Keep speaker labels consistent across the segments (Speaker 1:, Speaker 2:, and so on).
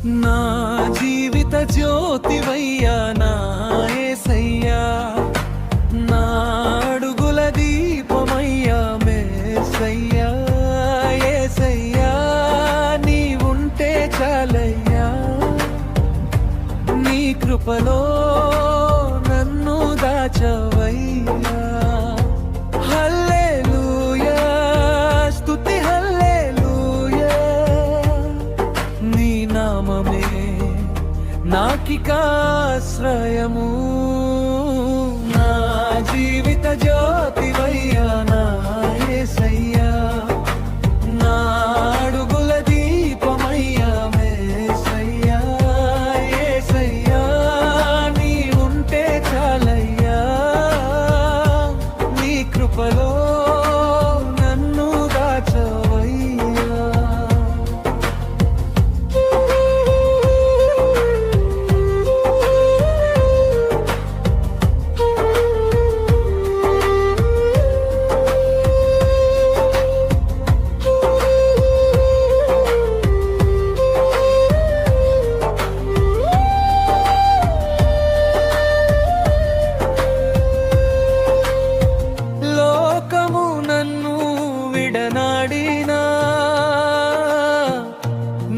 Speaker 1: నా జీవిత జ్యోతివయ్యా నా యేసయ్యా, నా అడుగుల దీపమయ్యా మేసయ్యా. యేసయ్యా నీవుంటే చాలయ్యా, నీ కృపలో నన్ను దాచవయ్యా. హల్లెలూయా స్తుతి హల్లెలూయా, నీ నామమే నాకికాశ్రయము. నా జీవిత జ్యోతివయ్యా నా యేసయ్యా, నా అడుగుల దీపమయ్యా మేసయ్యా. యేసయ్యా నీవుంటే చాలయ్యా, నీ కృపలో నన్ను దాచవయ్యా. లోకము నన్ను విడనాడినా,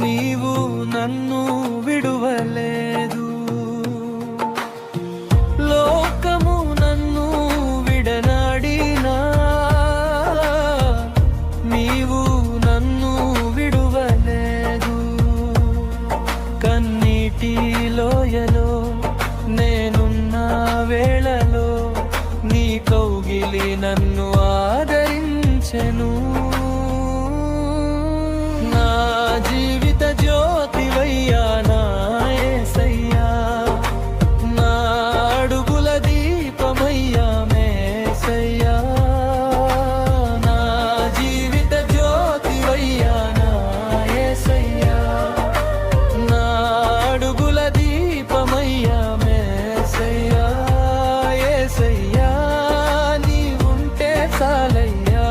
Speaker 1: నీవు నన్ను విడువలేదు. లోకము నన్ను విడనాడినా, నీవు నన్ను విడువలేదు. కన్నీటి లోయలో నేనున్న వేళలో నీ కౌగిలి నన్ను ఆదరించెను. నా జీవిత జ్యోతివయ్యా నా యేసయ్యా, నా అడుగుల దీపమయ్యా మేసయ్యా. నా జీవిత జ్యోతివయ్యా నా యేసయ్యా, నా అడుగుల దీపమయ్యా మేసయ్యా. యేసయ్యా నీవుంటే చాలయ్యా,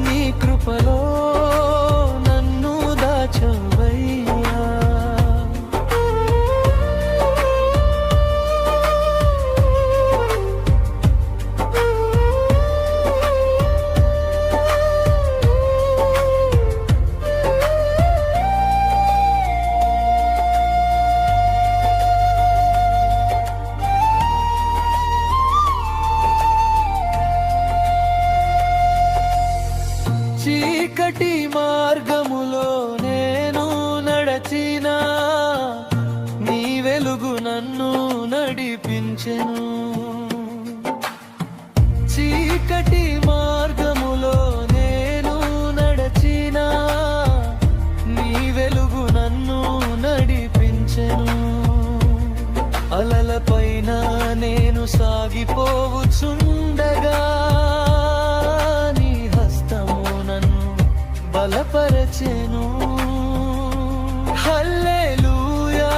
Speaker 1: నీ కృపలో నన్ను దాచవయ్యా. చీకటి మార్గములో నేను నడచినా, నీ వెలుగు నన్ను నడిపించెను. చీకటి మార్గములో నేను నడచినా, నీ వెలుగు నన్ను నడిపించెను. అలలపైన నేను సాగిపోవుచుండగా, నీ హస్తము నన్ను బలపరచెను. హల్లెలూయా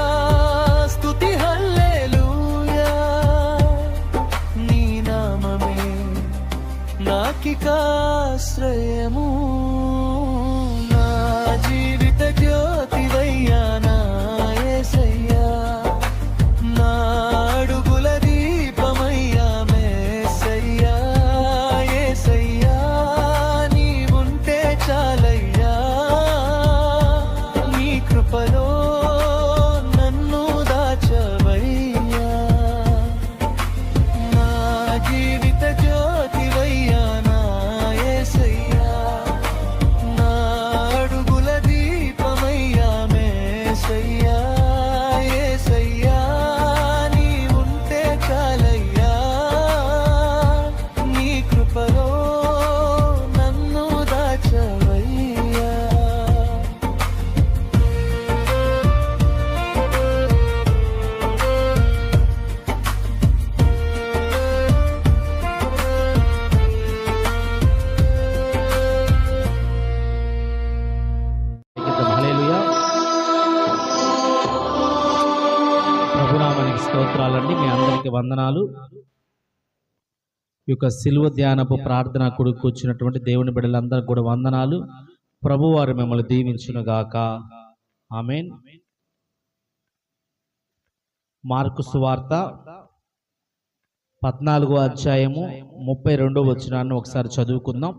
Speaker 1: స్తుతి హల్లెలూయా, నీ నామమే నాకికాశ్రయము. నా జీవిత జ్యోతివయ్యా నా యేసయ్యా, నా అడుగుల దీపమయ్యా మేసయ్యా. యేసయ్యా నీవుంటే చాలయ్యా, నీ కృపలో నన్ను దాచవయ్యా. నా జీవిత జ్యోతివయ్యా నా యేసయ్యా, నా అడుగుల దీపమయ్యా మేసయ్యా. యేసయ్యా నీవుంటే చాలయ్యా, నీ కృపలో నన్ను దాచవయ్యా.
Speaker 2: హల్లెలూయా. ప్రభునామానికి స్తోత్రాలండి. మీ అందరికీ వందనాలు. ఈ యొక్క సిలువ ధ్యానపు ప్రార్థన కొడుకు వచ్చినటువంటి దేవుని బిడ్డలందరికీ కూడా వందనాలు. ప్రభువారు మిమ్మల్ని దీవించునుగాక. ఆమేన్. మార్కు సువార్త 14వ అధ్యాయము 32వ వచనాన్ని ఒకసారి చదువుకుందాం.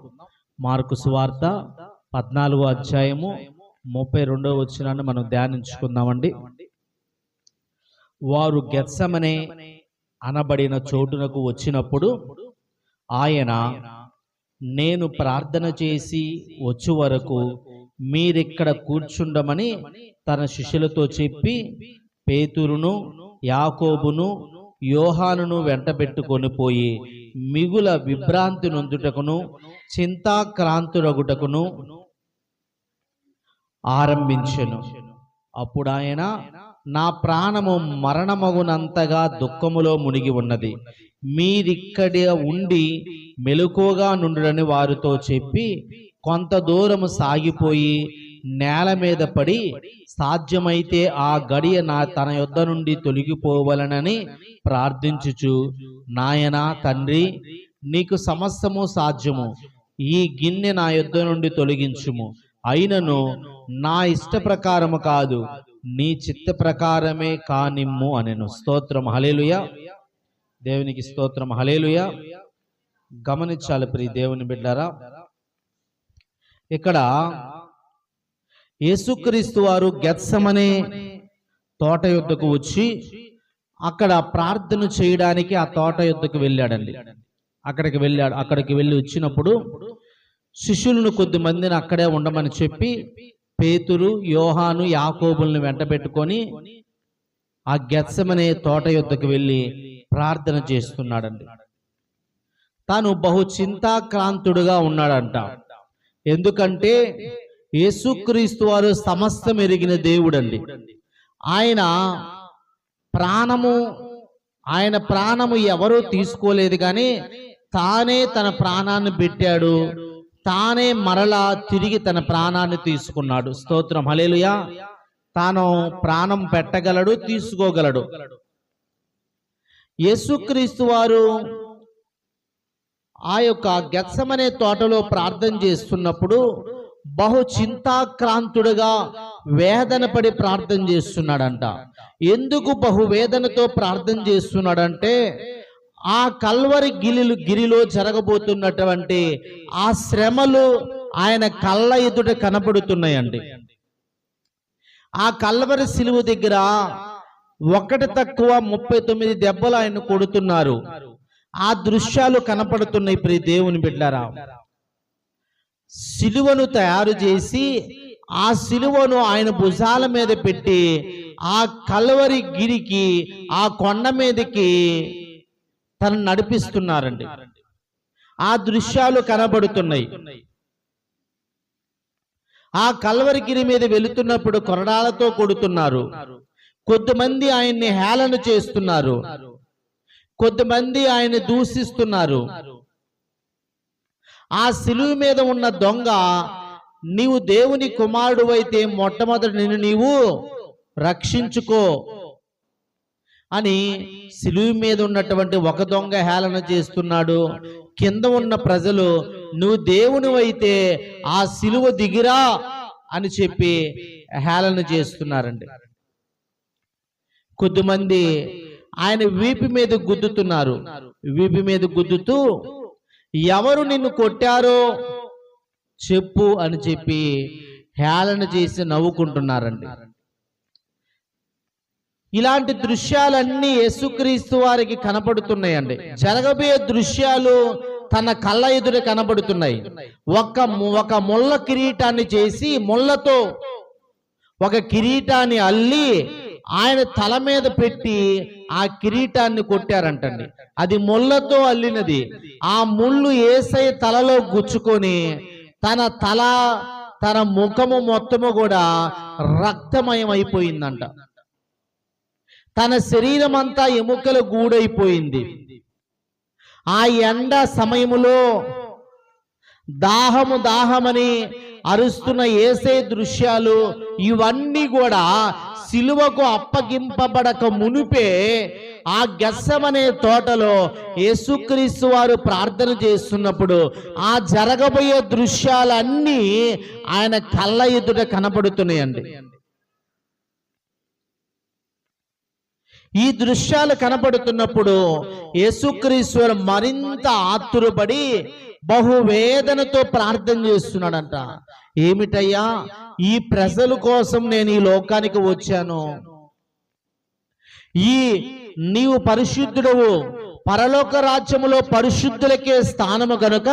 Speaker 2: మార్కు సువార్త 14వ అధ్యాయము 32వ వచనాన్ని మనం ధ్యానించుకుందామండి. వారు గెత్సెమనే అనబడిన చోటునకు వచ్చినప్పుడు ఆయన, నేను ప్రార్థన చేసి వచ్చు వరకు మీరిక్కడ కూర్చుండమని తన శిష్యులతో చెప్పి పేతురును యాకోబును యోహానును వెంటబెట్టుకొని పోయి మిగుల విభ్రాంతి నొందుటకును చింతాక్రాంతురగుటకును ఆరంభించెను. అప్పుడు ఆయన, నా ప్రాణము మరణమగునంతగా దుఃఖములో మునిగి ఉన్నది, మీరిక్కడ ఉండి మెలకువగా నుండుడని వారితో చెప్పి కొంత దూరము సాగిపోయి నేల మీద పడి, సాధ్యమైతే ఆ గడియ తన యొద్ద నుండి తొలగిపోవలనని ప్రార్థించుచు, నాయనా తండ్రి, నీకు సమస్తము సాధ్యము, ఈ గిన్నె నా యొద్ద నుండి తొలగించుము, అయినను నా ఇష్ట ప్రకారము కాదు, నీ చిత్త ప్రకారమే కానిమ్ము అనెను. స్తోత్రం, హల్లెలూయా. దేవునికి స్తోత్రం, హల్లెలూయా. గమనించాలి ప్రియ దేవుని బిడ్డారా, ఇక్కడ యేసుక్రీస్తు వారు గెత్సెమనే తోట యొద్దకు వచ్చి అక్కడ ప్రార్థన చేయడానికి ఆ తోట యొద్దకు వెళ్ళాడండి. అక్కడికి వెళ్ళి వచ్చినప్పుడు శిష్యులను కొద్ది మందిని అక్కడే ఉండమని చెప్పి పేతురు యోహాను యాకోబుల్ని వెంటబెట్టుకొని ఆ గెత్సెమనే తోట యొద్దకు వెళ్ళి ప్రార్థన చేస్తున్నాడండి. తాను బహు చింతాక్రాంతుడుగా ఉన్నాడంట. ఎందుకంటే యేసుక్రీస్తు వారు సమస్తం ఎరిగిన దేవుడండి. ఆయన ప్రాణము ఎవరూ తీసుకోలేదు, కానీ తానే తన ప్రాణాన్ని పెట్టాడు, తానే మరలా తిరిగి తన ప్రాణాన్ని తీసుకున్నాడు. స్తోత్రం, హల్లెలూయా. తాను ప్రాణం పెట్టగలడు, తీసుకోగలడు. యేసుక్రీస్తు వారు ఆ యొక్క గెత్సెమనే తోటలో ప్రార్థన చేస్తున్నప్పుడు బహు చింతాక్రాంతుడుగా వేదన పడి ప్రార్థన చేస్తున్నాడంట. ఎందుకు బహువేదనతో ప్రార్థన చేస్తున్నాడంటే, ఆ కల్వరి గిరిలో జరగబోతున్నటువంటి ఆ శ్రమలు ఆయన కళ్ళ ఎదుట కనబడుతున్నాయండి. ఆ కల్వరి శిలువ దగ్గర ఒకటి తక్కువ 39 దెబ్బలు ఆయన కొడుతున్నారు. ఆ దృశ్యాలు కనపడుతున్నాయి ప్రియ దేవుని బిడ్డారా. శిలువను తయారు చేసి ఆ శిలువను ఆయన భుజాల మీద పెట్టి ఆ కల్వరి గిరికి, ఆ కొండ మీదకి తను నడిపిస్తున్నారండి. ఆ దృశ్యాలు కనబడుతున్నాయి. ఆ కల్వరి గిరి మీద వెళుతున్నప్పుడు కొరడాలతో కొడుతున్నారు. కొద్దిమంది ఆయన్ని హేళన చేస్తున్నారు, కొద్దిమంది ఆయన దూషిస్తున్నారు. ఆ శిలువ మీద ఉన్న దొంగ, నీవు దేవుని కుమారుడు అయితే మొట్టమొదటి నిన్ను నీవు రక్షించుకో అని శిలువ మీద ఉన్నటువంటి ఒక దొంగ హేళన చేస్తున్నాడు. కింద ఉన్న ప్రజలు, నువ్వు దేవుని అయితే ఆ శిలువ దిగిరా అని చెప్పి హేళన చేస్తున్నారండి. కొద్దిమంది ఆయన వీపు మీద గుద్దుతున్నారు. వీపు మీద గుద్దుతూ, ఎవరు నిన్ను కొట్టారో చెప్పు అని చెప్పి హేళన చేసి నవ్వుకుంటున్నారండి. ఇలాంటి దృశ్యాలన్నీ యేసుక్రీస్తు వారికి కనపడుతున్నాయండి. జరగబోయే దృశ్యాలు తన కళ్ళ ఎదుట కనబడుతున్నాయి. ఒక ముళ్ళ కిరీటాన్ని చేసి, ముళ్ళతో ఒక కిరీటాన్ని అల్లి ఆయన తల మీద పెట్టి ఆ కిరీటాన్ని కొట్టారంటండి. అది ముళ్ళతో అల్లినది. ఆ ముళ్ళు యేసయ్య తలలో గుచ్చుకొని తన ముఖము మొత్తము కూడా రక్తమయం అయిపోయిందంట. తన శరీరం అంతా ఎముకల గూడైపోయింది. ఆ ఎండ సమయములో దాహమని అరుస్తున్న యేసే దృశ్యాలు ఇవన్నీ కూడా సిలువకు అప్పగింపబడక మునిపే ఆ గెత్సెమనే తోటలో యేసుక్రీస్తు వారు ప్రార్థన చేస్తున్నప్పుడు ఆ జరగబోయే దృశ్యాలన్నీ ఆయన కళ్ళ ఎదుట కనబడుతున్నాయండి. ఈ దృశ్యాలు కనబడుతున్నప్పుడు యేసుక్రీస్తు మరింత ఆతురపడి బహువేదనతో ప్రార్థన చేస్తున్నాడంట. ఏమిటయ్యా, ఈ ప్రజల కోసం నేను ఈ లోకానికి వచ్చాను. నీవు పరిశుద్ధుడవు, పరలోక రాజ్యములో పరిశుద్ధులకే స్థానము గనుక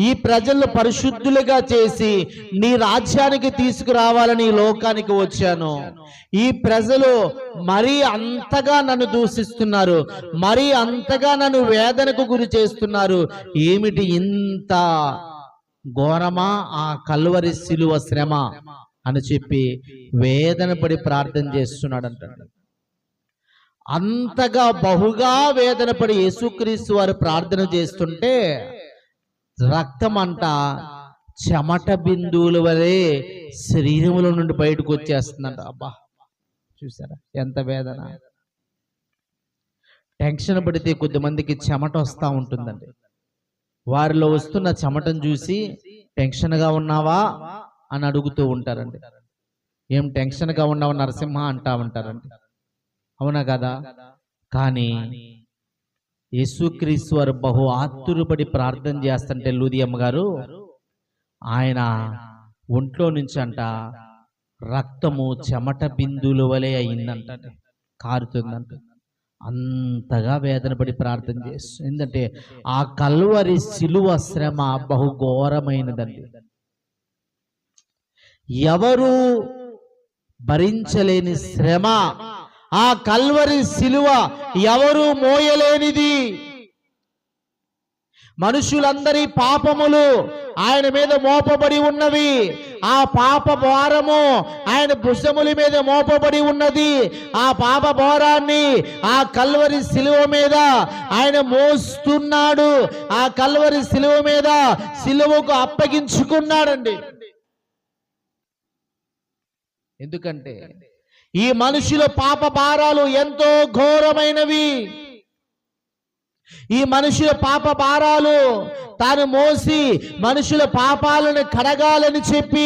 Speaker 2: ఈ ప్రజలను పరిశుద్ధులుగా చేసి నీ రాజ్యానికి తీసుకురావాలని ఈ లోకానికి వచ్చాను. ఈ ప్రజలు మరీ అంతగా నన్ను దూషిస్తున్నారు, మరీ అంతగా నన్ను వేదనకు గురి చేస్తున్నారు. ఏమిటి ఇంత ఘోరమా ఆ కల్వరి శిలువ శ్రమ అని చెప్పి వేదన పడి ప్రార్థన చేస్తున్నాడంట. అంతగా బహుగా వేదన పడి యేసుక్రీస్తు వారు ప్రార్థన చేస్తుంటే రక్తం అంట చెమట బిందువుల వలె శరీరముల నుండి బయటకు వచ్చేస్తుందంట. అబ్బా, చూసారా ఎంత వేదన. టెన్షన్ పడితే కొద్దిమందికి చెమట వస్తూ ఉంటుందండి. వారిలో వస్తున్న చెమటను చూసి టెన్షన్గా ఉన్నావా అని అడుగుతూ ఉంటారండి. ఏం టెన్షన్గా ఉన్నావా నరసింహ అంటా ఉంటారండి. అవునా కదా? కానీ యేసుక్రీస్తు వారు బహు ఆతురపడి ప్రార్థన చేస్తుంటే లూదియమ్మ గారు ఆయన ఒంట్లో నుంచి అంట రక్తము చెమట బిందువుల వలె అయిందంట, కారుతుందంట. అంతగా వేదన పడి ప్రార్థన చేస్తుంది. ఎందుకంటే ఆ కల్వరి శిలువ శ్రమ బహుఘోరమైనదండి. ఎవరు భరించలేని శ్రమ, ఆ కల్వరి శిలువ ఎవరు మోయలేనిది. మనుషులందరి పాపములు ఆయన మీద మోపబడి ఉన్నవి. ఆ పాప భారము ఆయన భుజముల మీద మోపబడి ఉన్నది. ఆ పాప భారాన్ని ఆ కల్వరి శిలువ మీద ఆయన మోస్తున్నాడు. ఆ కల్వరి శిలువ మీద శిలువకు అప్పగించుకున్నాడండి. ఎందుకంటే ఈ మనుషుల పాప భారాలు ఎంతో ఘోరమైనవి. ఈ మనుషుల పాప భారాలు తాను మోసి మనుషుల పాపాలను కడగాలని చెప్పి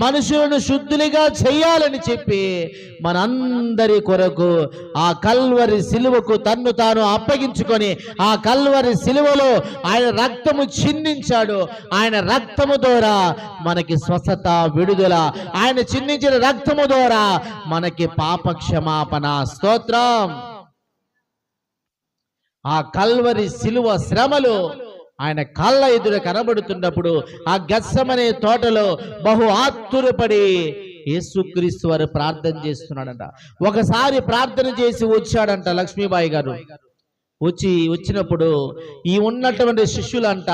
Speaker 2: మనుషులను శుద్ధులుగా చేయాలని చెప్పి మనందరి కొరకు ఆ కల్వరి శిలువకు తన్ను తాను అప్పగించుకొని ఆ కల్వరి శిలువలో ఆయన రక్తము చిందించాడు. ఆయన రక్తము ద్వారా మనకి స్వస్థత, విడుదల. ఆయన చిందించిన రక్తము ద్వారా మనకి పాప క్షమాపణ. స్తోత్రం. ఆ కల్వరి శిలువ శ్రమలు ఆయన కళ్ళ ఎదురు కనబడుతున్నప్పుడు ఆ గెత్సెమనే తోటలో బహు ఆతురపడి యేసుక్రీస్తు వారు ప్రార్థన చేస్తున్నాడంట. ఒకసారి ప్రార్థన చేసి వచ్చాడంట లక్ష్మీబాయి గారు. వచ్చినప్పుడు ఈ ఉన్నటువంటి శిష్యులంట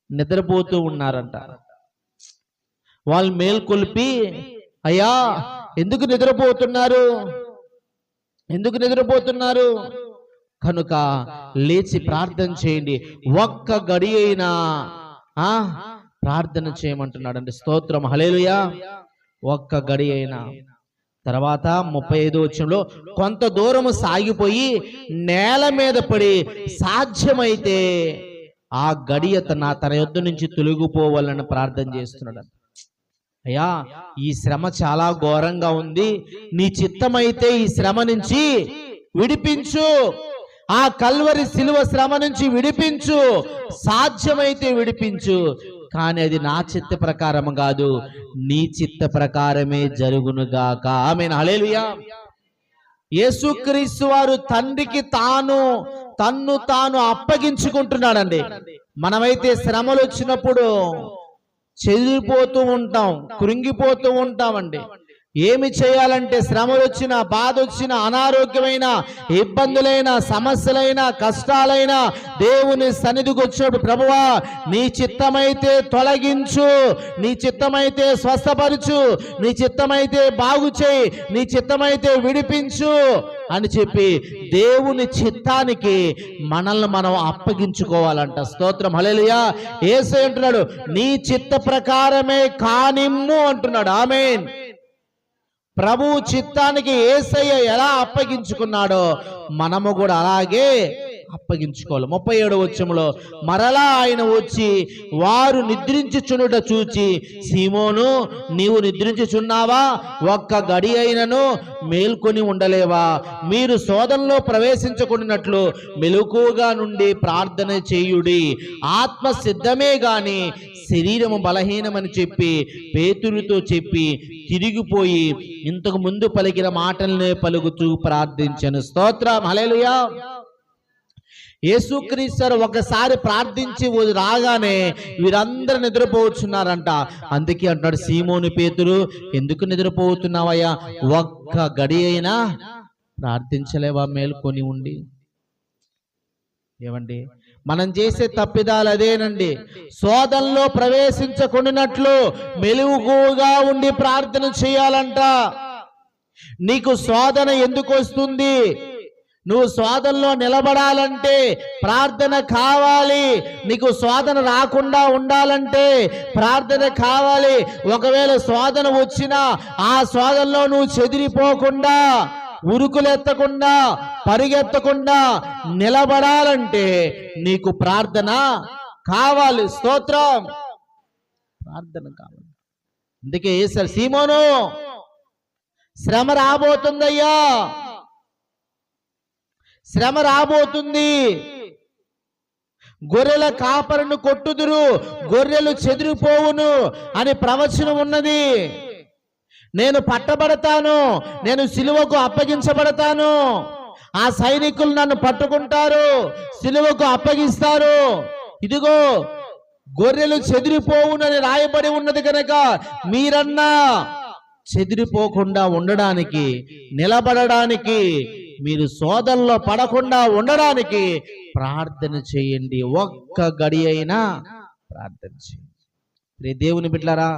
Speaker 2: నిద్రపోతూ ఉన్నారంట. వాళ్ళు మేల్కొల్పి, అయ్యా ఎందుకు నిద్రపోతున్నారు, ఎందుకు నిద్రపోతున్నారు, కనుక లేచి ప్రార్థన చేయండి, ఒక్క గడి అయినా ప్రార్థన చేయమంటున్నాడండి. స్తోత్రం, హల్లెలూయా. ఒక్క గడి అయినా. తర్వాత 35వ వచనంలో కొంత దూరము సాగిపోయి నేల మీద పడి సాధ్యమైతే ఆ గడియ తన యొద్ద నుంచి తొలగిపోవాలని ప్రార్థన చేస్తున్నాడు. అయ్యా ఈ శ్రమ చాలా ఘోరంగా ఉంది, నీ చిత్తమైతే ఈ శ్రమ నుంచి విడిపించు, ఆ కల్వరి శిలువ శ్రమ నుంచి విడిపించు, సాధ్యమైతే విడిపించు, కానీ అది నా చిత్త ప్రకారం కాదు, నీ చిత్త ప్రకారమే జరుగునుగాక. ఆమేన్, హల్లెలూయా. యేసుక్రీస్తు వారు తండ్రికి తన్ను తాను అప్పగించుకుంటున్నాడండి. మనమైతే శ్రమలు వచ్చినప్పుడు చెదిరిపోతూ ఉంటాం, కృంగిపోతూ ఉంటామండి. ఏమి చేయాలంటే శ్రమలు వచ్చినా, బాధ వచ్చినా, అనారోగ్యమైన ఇబ్బందులైన, సమస్యలైన, కష్టాలైన దేవుని సన్నిధికి వచ్చినప్పుడు, ప్రభువా నీ చిత్తమైతే తొలగించు, నీ చిత్తమైతే స్వస్థపరచు, నీ చిత్తమైతే బాగు చేయి, నీ చిత్తమైతే విడిపించు అని చెప్పి దేవుని చిత్తానికి మనల్ని మనం అప్పగించుకోవాలంట. స్తోత్రం, హల్లెలూయా. యేసయ్య అంటున్నాడు, నీ చిత్త ప్రకారమే కానిమ్ము అంటున్నాడు. ఆమేన్. ప్రభు చిత్తానికి యేసయ్య ఎలా అప్పగించుకున్నాడో మనము కూడా అలాగే అప్పగించుకోవాలి. 37వ వచనంలో మరలా ఆయన వచ్చి వారు నిద్రించుచునుట చూచి, సీమోను, నీవు నిద్రించుచున్నావా? ఒక్క గడి అయినను మేల్కొని ఉండలేవా? మీరు శోధనలో ప్రవేశించకున్నట్లు మెలకువగా నుండి ప్రార్థన చేయుడి. ఆత్మ సిద్ధమే గాని శరీరము బలహీనమని చెప్పి పేతురుతో చెప్పి తిరిగిపోయి ఇంతకు ముందు పలికిన మాటలనే పలుకుతూ ప్రార్థించెను. స్తోత్రం, హల్లెలూయా. యేసుక్రీస్తు ఒకసారి ప్రార్థించి రాగానే వీరందరూ నిద్రపోతున్నారంట. అందుకే అంటాడు, సీమోను పేతురు, ఎందుకు నిద్రపోతున్నావయ్యా? ఒక్క గడి అయినా ప్రార్థించలేవా మేల్కొని ఉండి? ఏమండి, మనం చేసే తప్పిదాలు అదేనండి. శోధనలో ప్రవేశించకుండానట్లు మెలకువగా ఉండి ప్రార్థన చేయాలంట. నీకు శోధన ఎందుకు వస్తుంది? నువ్వు శోధనలో నిలబడాలంటే ప్రార్థన కావాలి. నీకు శోధన రాకుండా ఉండాలంటే ప్రార్థన కావాలి. ఒకవేళ శోధన వచ్చినా ఆ శోధనలో నువ్వు చెదిరిపోకుండా, ఉరుకులెత్తకుండా, పరిగెత్తకుండా నిలబడాలంటే నీకు ప్రార్థన కావాలి. స్తోత్రం, ప్రార్థన కావాలి. అందుకే యేసు, సీమోను, శ్రమ రాబోతుందయ్యా, శ్రమ రాబోతుంది. గొర్రెల కాపరిని కొట్టుదురు, గొర్రెలు చెదిరిపోవును అని ప్రవచనం ఉన్నది. నేను పట్టబడతాను, నేను సిలువకు అప్పగించబడతాను, ఆ సైనికులు నన్ను పట్టుకుంటారు, సిలువకు అప్పగిస్తారు. ఇదిగో గొర్రెలు చెదిరిపోవునని రాయబడి ఉన్నది కనుక మీరన్నా చెదిరిపోకుండా ఉండడానికి, నిలబడడానికి, మీరు శోధనలో పడకుండా ఉండడానికి ప్రార్థన చేయండి. ఒక్క గడి అయినా ప్రార్థన చేయండి. దేవుని బిడ్డలారా,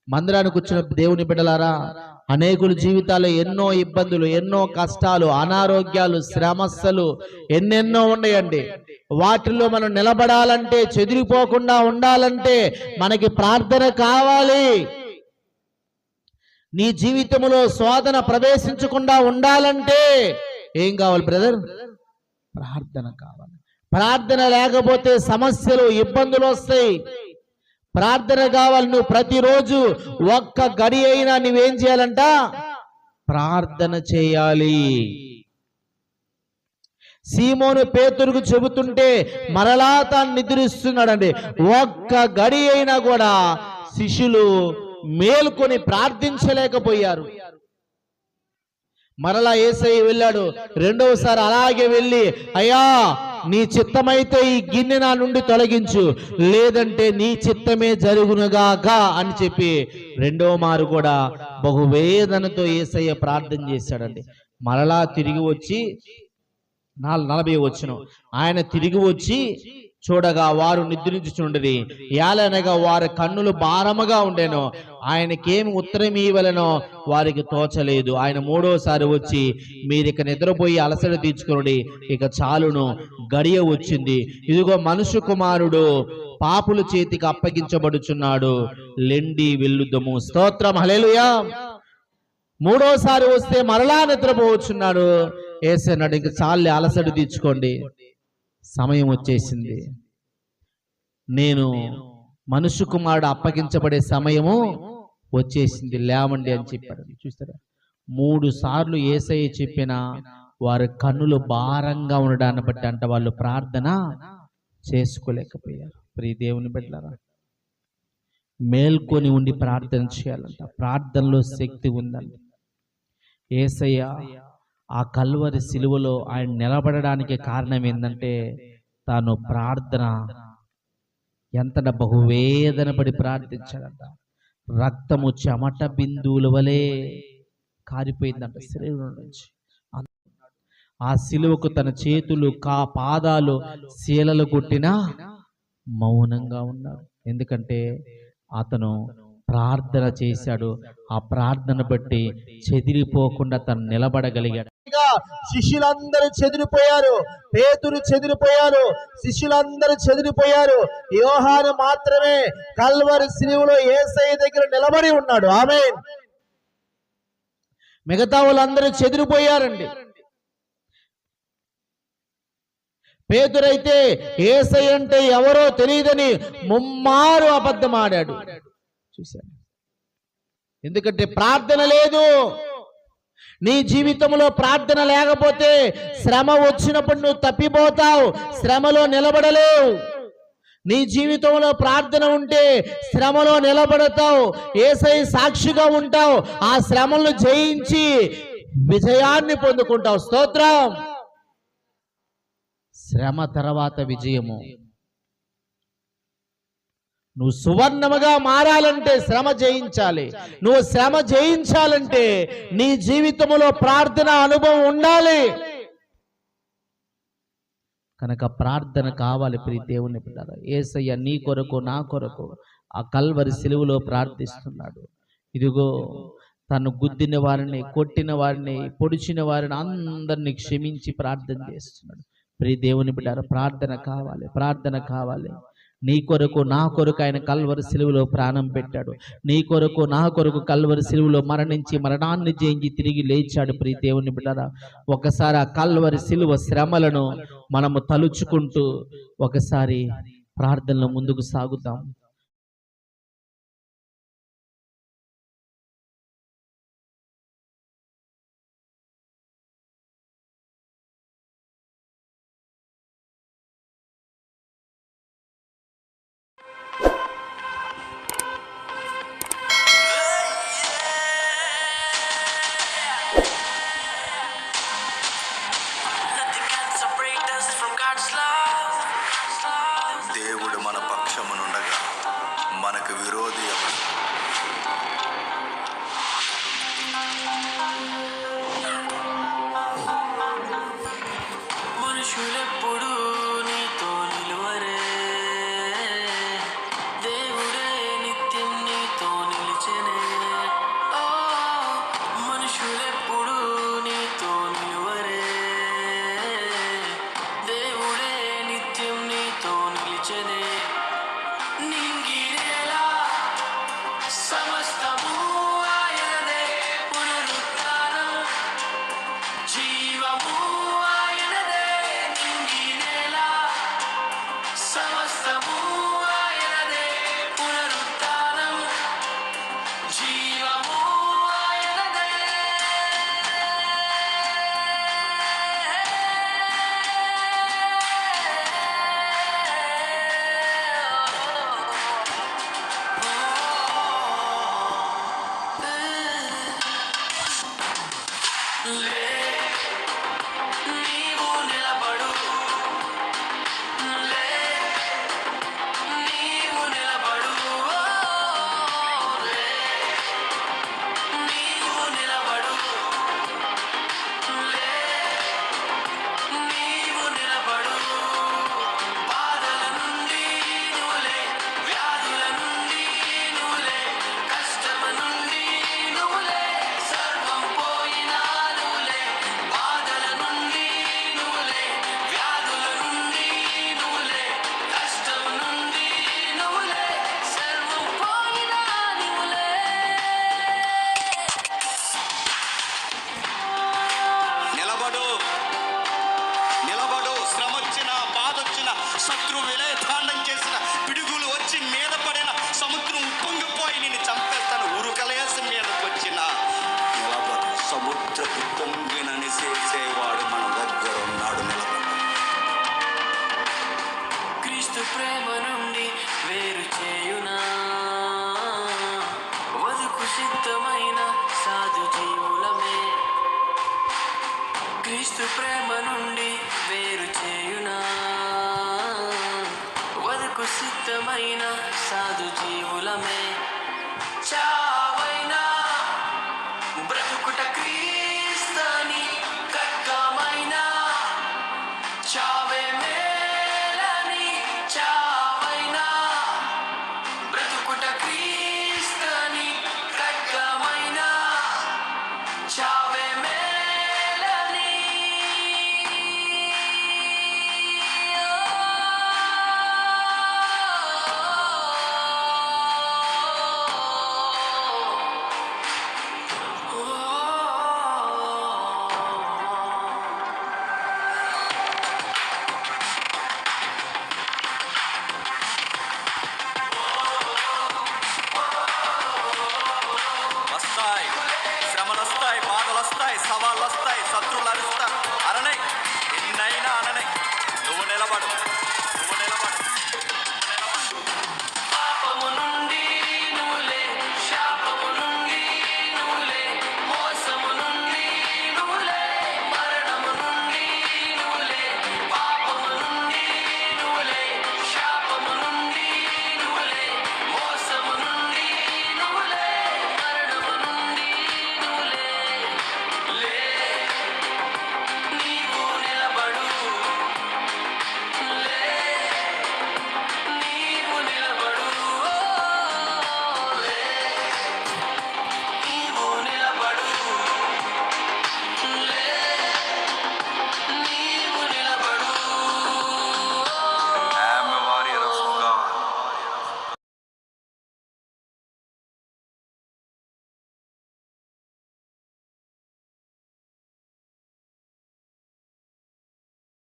Speaker 2: మందిరానికి వచ్చిన దేవుని బిడ్డలారా, అనేకుల జీవితాల్లో ఎన్నో ఇబ్బందులు, ఎన్నో కష్టాలు, అనారోగ్యాలు, శ్రమస్సలు ఎన్నెన్నో ఉన్నాయండి. వాటిల్లో మనం నిలబడాలంటే, చెదిరిపోకుండా ఉండాలంటే మనకి ప్రార్థన కావాలి. నీ జీవితంలో శోధన ప్రవేశించకుండా ఉండాలంటే ఏం కావాలి బ్రదర్? ప్రార్థన కావాలి. ప్రార్థన లేకపోతే సమస్యలు, ఇబ్బందులు వస్తాయి. ప్రార్థన కావాలి. నువ్వు ప్రతిరోజు ఒక్క గడి అయినా నువ్వేం చేయాలంట? ప్రార్థన చేయాలి. సీమోను పేతురుకు చెబుతుంటే మరలా తాను నిద్రిస్తున్నాడండి. ఒక్క గడి అయినా కూడా శిష్యులు మేల్కొని ప్రార్థించలేకపోయారు. మరలా యేసయ్య వెళ్ళాడు. రెండవసారి అలాగే వెళ్ళి, అయ్యా నీ చిత్తమైతే ఈ గిన్నె నా నుండి తొలగించు, లేదంటే నీ చిత్తమే జరుగునుగాక అని చెప్పి రెండవ మారు కూడా బహువేదనతో యేసయ్య ప్రార్థన చేశాడండి. మరలా తిరిగి వచ్చి 40వ వచనం, ఆయన తిరిగి వచ్చి చూడగా వారు నిద్రించుచుండిరి, ఏలనగా వారి కన్నులు భారముగా ఉండెను. ఆయనకేమి ఉత్తరం ఇవ్వలనో వారికి తోచలేదు. ఆయన 3వసారి వచ్చి, మీరిక నిద్రపోయి అలసట తీర్చుకుని ఇక చాలును, గడియ వచ్చింది. ఇదిగో మనుష్య కుమారుడు పాపుల చేతికి అప్పగించబడుచున్నాడు, లెండి వెళ్ళుదము. స్తోత్రం, హల్లెలూయా. 3వసారి వస్తే మరలా నిద్రపోవచ్చున్నాడు. యేసన్నాడు, ఇంక చాలే, అలసట తీర్చుకోండి, సమయం వచ్చేసింది, నేను మనుష్య కుమారుడు అప్పగించబడే సమయము వచ్చేసింది, లేవండి అని చెప్పాడు. చూస్తారా, 3 సార్లు యేసయ్య చెప్పిన వారి కన్నులు భారంగా ఉండడాన్ని బట్టి అంట వాళ్ళు ప్రార్థన చేసుకోలేకపోయారు. ప్రియ దేవుని బిడ్డలారా, మేల్కొని ఉండి ప్రార్థన చేయాలంట. ప్రార్థనలో శక్తి ఉందండి. యేసయ్య ఆ కల్వరి సిలువలో ఆయన నిలబడడానికి కారణం ఏంటంటే తాను ప్రార్థన ఎంత బహువేదన పడి ప్రార్థించాడంట. రక్తము చెమట బిందువుల వలె కారిపోయిందంట శరీరం నుంచి. ఆ సిలువకు తన చేతులు, పాదాలు శీలలు కొట్టినా మౌనంగా ఉన్నాడు. ఎందుకంటే అతను ప్రార్థన చేశాడు. ఆ ప్రార్థన బట్టి చెదిరిపోకుండా తను నిలబడగలిగాడు. శిష్యులందరూ చెదిరిపోయారు, పేతురు చెదిరిపోయారు, శిష్యులందరూ చెదిరిపోయారు. యోహాను మాత్రమే కల్వరి సిలువలో యేసయ్య దగ్గర నిలబడి ఉన్నాడు. ఆమేన్. మిగతా వాళ్ళందరూ చెదిరిపోయారండి. పేతురైతే యేసయ్య అంటే ఎవరో తెలియదని ముమ్మారు అబద్ధమాడాడు. చూశాను. ఎందుకంటే ప్రార్థన లేదు. నీ జీవితంలో ప్రార్థన లేకపోతే శ్రమ వచ్చినప్పుడు నువ్వు తప్పిపోతావు, శ్రమలో నిలబడలేవు. నీ జీవితంలో ప్రార్థన ఉంటే శ్రమలో నిలబడతావు, యేసయ్య సాక్షిగా ఉంటావు, ఆ శ్రమలను జయించి విజయాన్ని పొందుకుంటావు. స్తోత్రం. శ్రమ తర్వాత విజయము. నువ్వు సువర్ణముగా మారాలంటే శ్రమ జయించాలి. నువ్వు శ్రమ జయించాలంటే నీ జీవితంలో ప్రార్థన అనుభవం ఉండాలి. కనుక ప్రార్థన కావాలి ప్రియ దేవుని బిడ్డలారా. యేసయ్య నీ కొరకు నా కొరకు ఆ కల్వరి సిలువలో ప్రార్థిస్తున్నాడు. ఇదిగో తను గుద్దిన వారిని, కొట్టిన వారిని, పొడిచిన వారిని అందరినీ క్షమించి ప్రార్థన చేస్తున్నాడు. ప్రియ దేవుని బిడ్డలారా, ప్రార్థన కావాలి, ప్రార్థన కావాలి. నీ కొరకు నా కొరకు ఆయన కల్వరి సిలువలో ప్రాణం పెట్టాడు. నీ కొరకు నా కొరకు కల్వరి సిలువలో మరణించి మరణాన్ని జయించి తిరిగి లేచాడు. ప్రియ దేవుని బిడ్డలారా, ఒకసారి ఆ కల్వరి సిలువ శ్రమలను మనము తలుచుకుంటూ ఒకసారి ప్రార్థనలో ముందుకు సాగుతాం.
Speaker 3: దేవుడు మన పక్షమునుండగా మనకు విరోధి ఎవరు?
Speaker 1: మనుషులెప్పుడు నీతో నిలువరే, దేవుడే నిత్యం నీతో నిలిచెనే. ఓ మనుషులెప్పుడు నీతో నిలువరే, దేవుడే నిత్యం నీతో నిలిచెనే. నింగినేలా సమస్తము ఆయనదే, పునరుత్థానం జీవము ఆయనదే. నింగినేలా సమస్తము ఆయనదే, పునరుత్థానం జీవము ఆయనదే. లే నీవు నిలబడు, లే నీవు నిలబడు, లే నీవు నిలబడు, లే నీవు నిలబడు. బాధల నుండి నువ్వులే, వ్యాధుల నుండి నువ్వులే, కష్టమ నుండి నువ్వులే, సర్వం పోయినా నువ్వులే. బాధల నుండి నువ్వులే, వ్యాధుల నుండి నువ్వులే, కష్టం నుండి నువ్వులే, సర్వం పోయినా నువ్వులే.
Speaker 3: నిలబడు, నిలబడు. శ్రమ వచ్చిన, బాధ వచ్చిన, శత్రు విలయతాండం చేసిన, పిడుగులు వచ్చి మీద పడిన, సముద్రం ఉప్పొంగిపోయి నిన్ను చంపేస్తాను, ఉరుకలేసి మీదకి వచ్చిన నిలబడు. సముద్రపు పొంగినని చేసేవాడు మన దగ్గర ఉన్నాడు. నిలబడు.
Speaker 1: క్రీస్తు ప్రేమ నుండి వేరు చేయునా, వదుకు సిద్ధమైన సాధు జీవులమే. క్రీస్తు ప్రేమ నుండి వేరు చేయునా, వదుకు సిద్ధమైన సాధు జీవులమే.